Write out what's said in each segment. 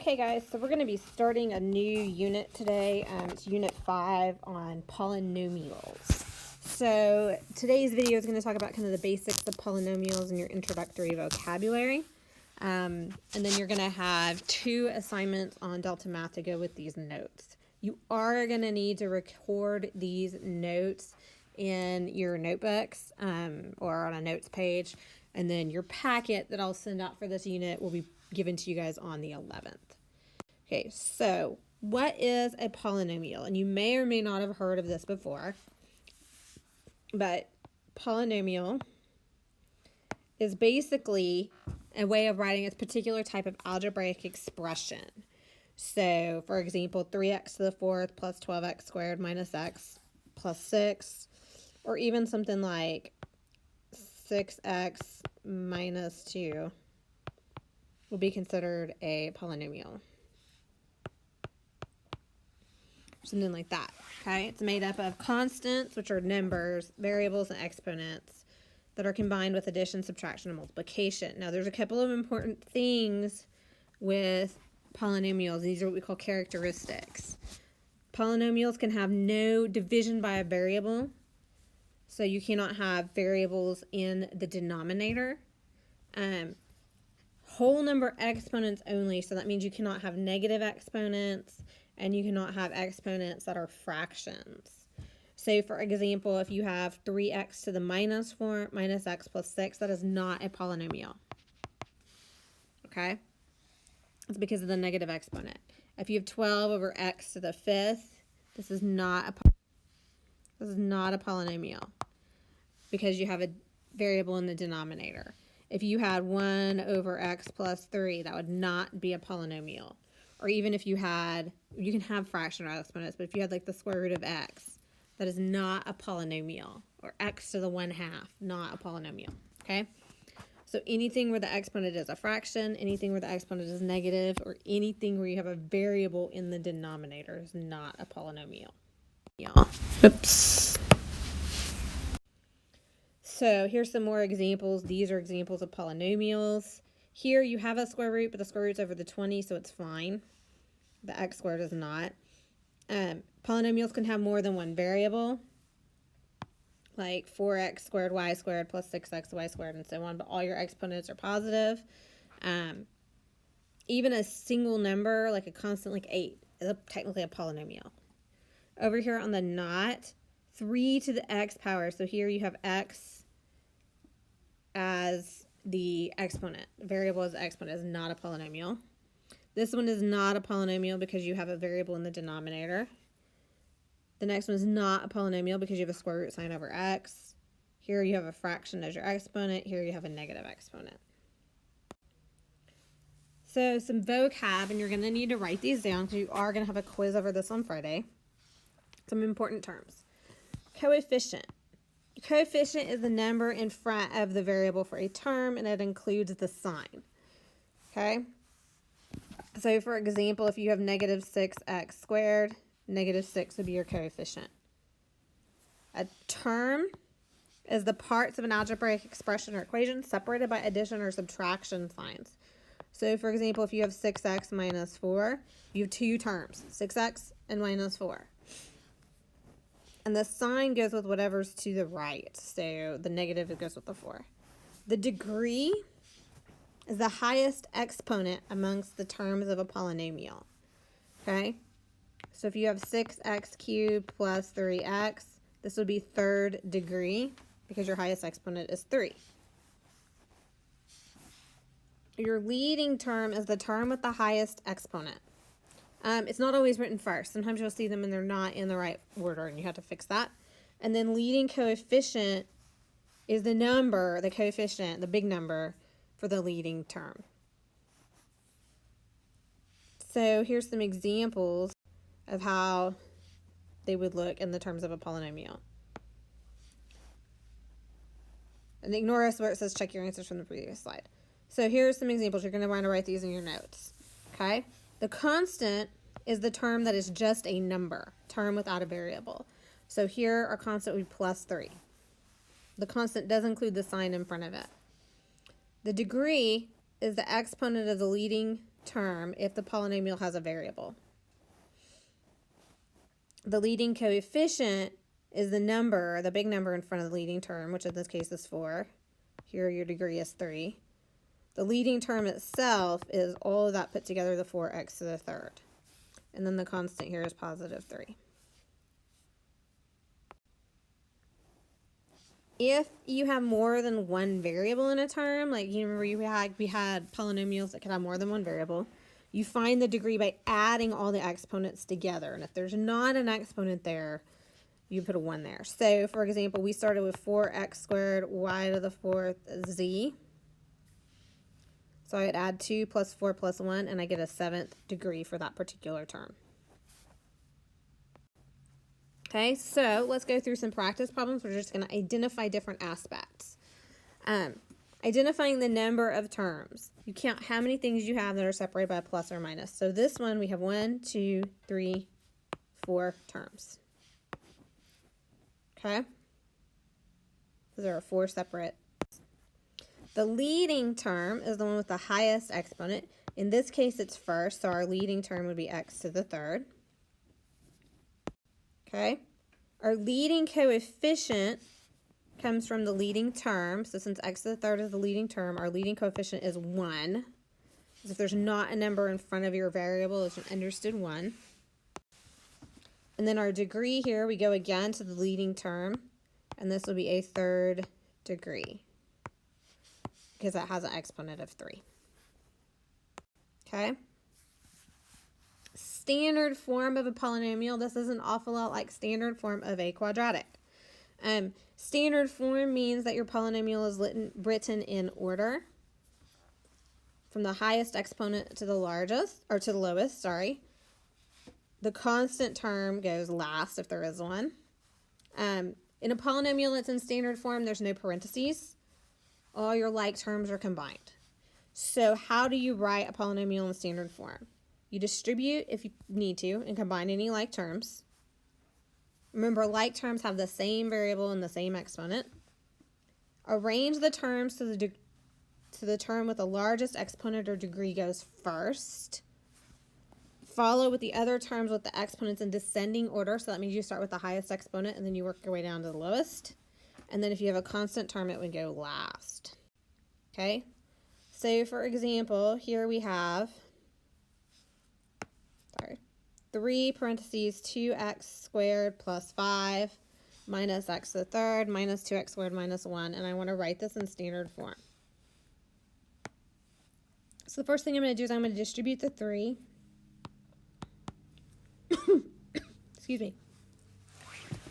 Okay guys, so we're going to be starting a new unit today. It's unit 5 on polynomials. So today's video is going to talk about kind of the basics of polynomials and your introductory vocabulary. And then you're going to have 2 assignments on Delta Math to go with these notes. You are going to need to record these notes in your notebooks or on a notes page. And then your packet that I'll send out for this unit will be given to you guys on the 11th. Okay, so what is a polynomial? And you may or may not have heard of this before, but polynomial is basically a way of writing a particular type of algebraic expression. So, for example, 3x to the 4th plus 12x squared minus x plus 6, or even something like 6x minus 2 will be considered a polynomial. Something like that, okay? It's made up of constants, which are numbers, variables, and exponents that are combined with addition, subtraction, and multiplication. Now, there's a couple of important things with polynomials. These are what we call characteristics. Polynomials can have no division by a variable, so you cannot have variables in the denominator. Whole number exponents only, so that means you cannot have negative exponents, and you cannot have exponents that are fractions. So, for example, if you have 3x to the minus 4 minus x plus 6, that is not a polynomial. Okay? It's because of the negative exponent. If you have 12 over x to the 5th, this is not a polynomial because you have a variable in the denominator. If you had 1 over x plus 3, that would not be a polynomial. Or even if you had, you can have fractional exponents, but if you had like the square root of x, that is not a polynomial. Or x to the 1/2, not a polynomial, okay? So anything where the exponent is a fraction, anything where the exponent is negative, or anything where you have a variable in the denominator is not a polynomial. Oops. So here's some more examples. These are examples of polynomials. Here you have a square root, but the square root's over the 20, so it's fine. The x squared is not. Polynomials can have more than one variable, like 4x squared y squared plus 6x y squared and so on, but all your exponents are positive. Even a single number, like a constant like 8, is technically a polynomial. Over here on the not, 3 to the x power. So here you have x as the exponent. The variable as the exponent is not a polynomial. This one is not a polynomial because you have a variable in the denominator. The next one is not a polynomial because you have a square root sign over x. Here you have a fraction as your exponent. Here you have a negative exponent. So some vocab, and you're going to need to write these down because you are going to have a quiz over this on Friday. Some important terms. Coefficient. Coefficient is the number in front of the variable for a term, and it includes the sign. Okay? So, for example, if you have negative 6x squared, negative 6 would be your coefficient. A term is the parts of an algebraic expression or equation separated by addition or subtraction signs. So, for example, if you have 6x minus 4, you have 2 terms, 6x and minus 4. And the sign goes with whatever's to the right. So the negative goes with the 4. The degree is the highest exponent amongst the terms of a polynomial. Okay? So if you have 6x cubed plus 3x, this would be third degree because your highest exponent is 3. Your leading term is the term with the highest exponent. It's not always written first. Sometimes you'll see them and they're not in the right order, and you have to fix that. And then leading coefficient is the number, the coefficient, the big number for the leading term. So here's some examples of how they would look in the terms of a polynomial. And ignore us where it says check your answers from the previous slide. So here's some examples. You're going to want to write these in your notes. Okay? The constant is the term that is just a number, term without a variable. So here our constant would be plus 3. The constant does include the sign in front of it. The degree is the exponent of the leading term if the polynomial has a variable. The leading coefficient is the number, the big number in front of the leading term, which in this case is 4. Here your degree is 3. The leading term itself is all of that put together, the 4x to the third. And then the constant here is positive 3. If you have more than one variable in a term, like you remember we had polynomials that could have more than one variable, you find the degree by adding all the exponents together. And if there's not an exponent there, you put a 1 there. So, for example, we started with 4x squared y to the 4th z. So I'd add 2 plus 4 plus 1, and I get a 7th degree for that particular term. Okay, so let's go through some practice problems. We're just going to identify different aspects. Identifying the number of terms. You count how many things you have that are separated by a plus or minus. So this one, we have 1, 2, 3, 4 terms. Okay? There are 4 separate. The leading term is the one with the highest exponent. In this case, it's first, so our leading term would be x to the third. Okay? Our leading coefficient comes from the leading term. So since x to the third is the leading term, our leading coefficient is 1. So if there's not a number in front of your variable, it's an understood 1. And then our degree here, we go again to the leading term, and this will be a third degree, because that has an exponent of 3. Okay? Standard form of a polynomial. This is an awful lot like standard form of a quadratic. Standard form means that your polynomial is written in order from the highest exponent to the largest, or to the lowest, sorry. The constant term goes last if there is one. In a polynomial that's in standard form, there's no parentheses. All your like terms are combined. So how do you write a polynomial in standard form? You distribute if you need to and combine any like terms. Remember, like terms have the same variable and the same exponent. Arrange the terms to the term with the largest exponent or degree goes first. Follow with the other terms with the exponents in descending order. So that means you start with the highest exponent and then you work your way down to the lowest. And then if you have a constant term, it would go last. Okay? So for example, here we have 3 parentheses 2x squared plus 5 minus x to the third minus 2x squared minus 1. And I want to write this in standard form. So the first thing I'm going to do is I'm going to distribute the 3. Excuse me.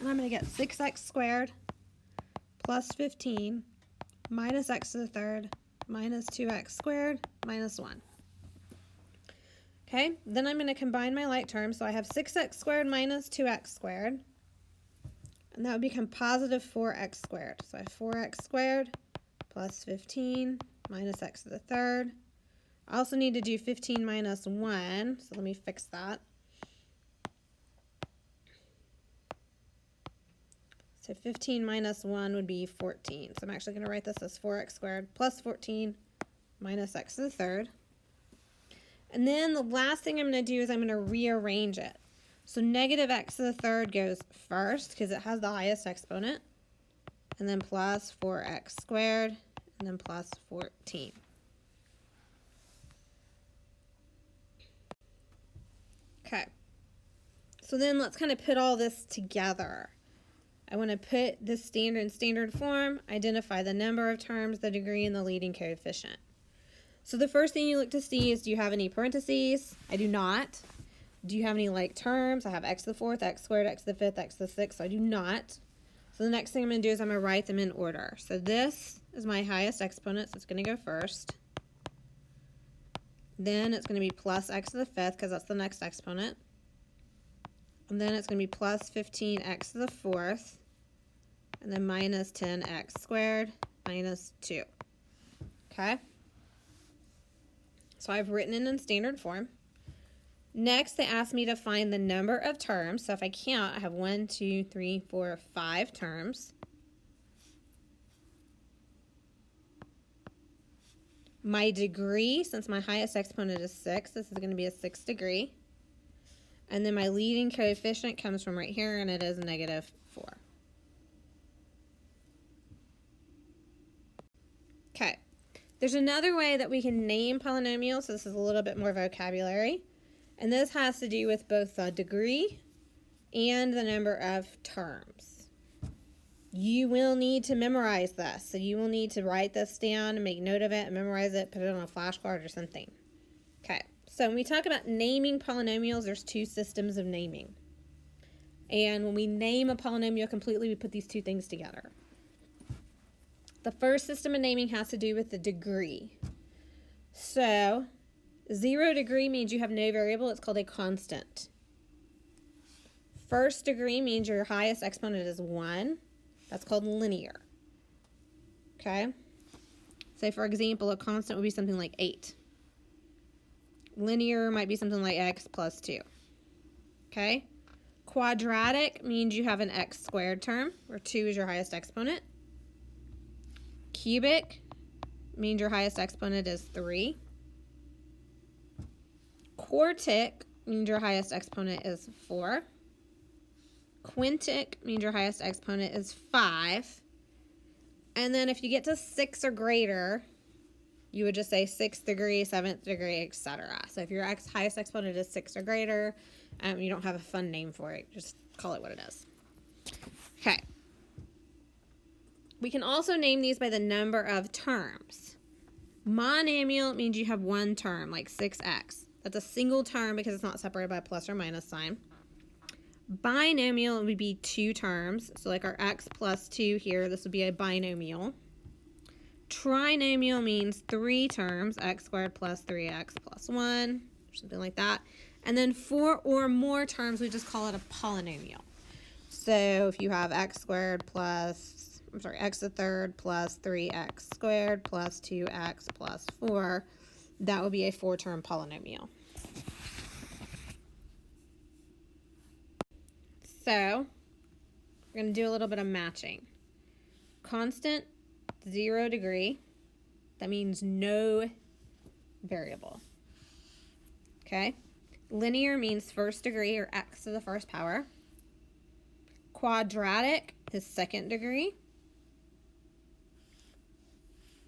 And I'm going to get 6x squared plus 15 minus x to the third minus 2x squared minus 1. Okay, then I'm going to combine my like terms. So I have 6x squared minus 2x squared. And that would become positive 4x squared. So I have 4x squared plus 15 minus x to the third. I also need to do 15 minus 1. So let me fix that. So 15 minus 1 would be 14. So I'm actually going to write this as 4x squared plus 14 minus x to the third. And then the last thing I'm going to do is I'm going to rearrange it. So negative x to the third goes first because it has the highest exponent. And then plus 4x squared and then plus 14. Okay. So then let's kind of put all this together. I want to put this in standard form, identify the number of terms, the degree, and the leading coefficient. So the first thing you look to see is, do you have any parentheses? I do not. Do you have any like terms? I have x to the fourth, x squared, x to the fifth, x to the sixth. So I do not. So the next thing I'm going to do is I'm going to write them in order. So this is my highest exponent, so it's going to go first. Then it's going to be plus x to the fifth because that's the next exponent. And then it's going to be plus 15x to the fourth. And then minus 10x squared minus 2. Okay? So I've written it in standard form. Next, they asked me to find the number of terms. So if I count, I have 1, 2, 3, 4, 5 terms. My degree, since my highest exponent is 6, this is going to be a 6th degree. And then my leading coefficient comes from right here, and it is negative 4. Okay. There's another way that we can name polynomials, so this is a little bit more vocabulary. And this has to do with both the degree and the number of terms. You will need to memorize this. So you will need to write this down and make note of it and memorize it, put it on a flashcard or something. Okay, so when we talk about naming polynomials, there's two systems of naming. And when we name a polynomial completely, we put these two things together. The first system of naming has to do with the degree. So 0 degree means you have no variable. It's called a constant. First degree means your highest exponent is 1. That's called linear. Okay? So for example, a constant would be something like 8. Linear might be something like x plus 2. Okay? Quadratic means you have an x squared term, where 2 is your highest exponent. Cubic means your highest exponent is 3. Quartic means your highest exponent is 4. Quintic means your highest exponent is 5. And then if you get to 6 or greater, you would just say 6th degree, 7th degree, etc. So if your highest exponent is 6 or greater, you don't have a fun name for it. Just call it what it is. Okay. We can also name these by the number of terms. Monomial means you have one term, like 6x. That's a single term because it's not separated by a plus or minus sign. Binomial would be 2 terms. So like our x plus 2 here, this would be a binomial. Trinomial means 3 terms, x squared plus 3x plus 1, or something like that. And then 4 or more terms, we just call it a polynomial. So if you have x squared plus, x to the third plus 3x squared plus 2x plus 4, that would be a 4-term polynomial. So we're going to do a little bit of matching. Constant, 0 degree. That means no variable. Okay? Linear means first degree, or x to the first power. Quadratic is 2nd degree.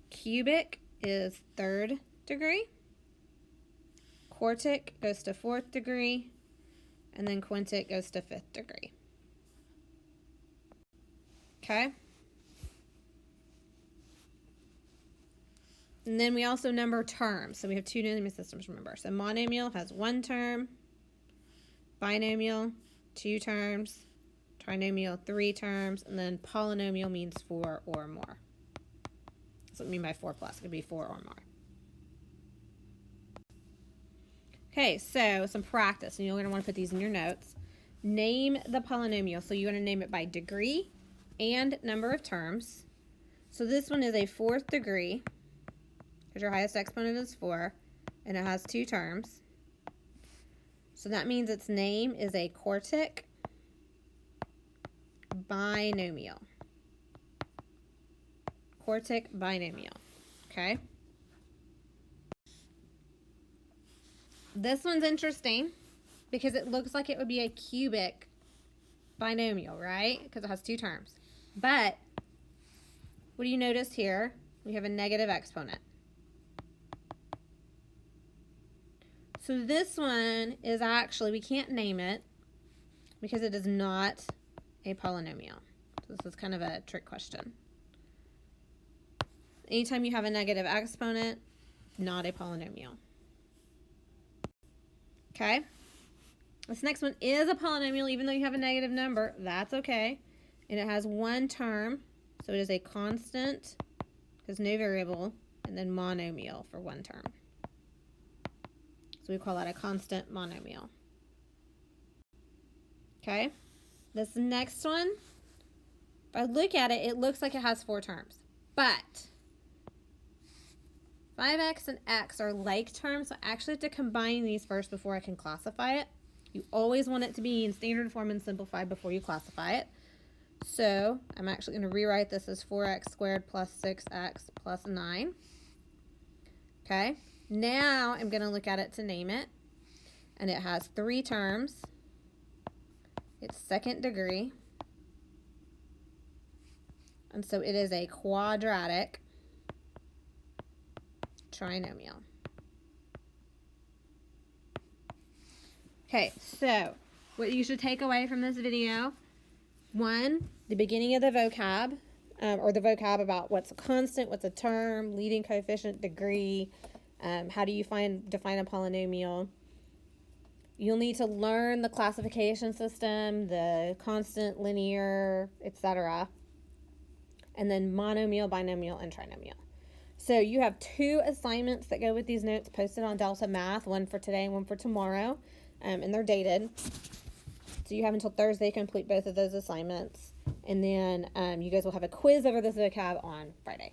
Cubic is 3rd degree. Quartic goes to 4th degree. And then quintic goes to 5th degree. Okay? And then we also number terms. So we have 2 naming systems, remember. So monomial has 1 term. Binomial, 2 terms. Trinomial, 3 terms. And then polynomial means 4 or more. That's what I mean by 4 plus. It could be 4 or more. Okay, so some practice, and you're going to want to put these in your notes. Name the polynomial. So you're going to name it by degree and number of terms. So this one is a 4th degree, because your highest exponent is 4, and it has 2 terms. So that means its name is a quartic binomial. Quartic binomial, okay? This one's interesting because it looks like it would be a cubic binomial, right? Because it has 2 terms. But what do you notice here? We have a negative exponent. So this one is actually, we can't name it because it is not a polynomial. So this is kind of a trick question. Anytime you have a negative exponent, not a polynomial. Okay, this next one is a polynomial, even though you have a negative number, that's okay. And it has 1 term, so it is a constant, because no variable, and then monomial for 1 term. So we call that a constant monomial. Okay, this next one, if I look at it, it looks like it has 4 terms, but 5x and x are like terms, so I actually have to combine these first before I can classify it. You always want it to be in standard form and simplified before you classify it. So I'm actually going to rewrite this as 4x squared plus 6x plus 9. Okay, now I'm going to look at it to name it. And it has 3 terms. It's second degree. And so it is a quadratic trinomial. Okay, so what you should take away from this video, 1, the beginning of the vocab, or the vocab about what's a constant, what's a term, leading coefficient, degree, how do you define a polynomial. You'll need to learn the classification system, the constant, linear, etc. And then monomial, binomial, and trinomial. So you have 2 assignments that go with these notes posted on Delta Math, one for today and one for tomorrow, and they're dated. So you have until Thursday to complete both of those assignments. And then you guys will have a quiz over this vocab on Friday.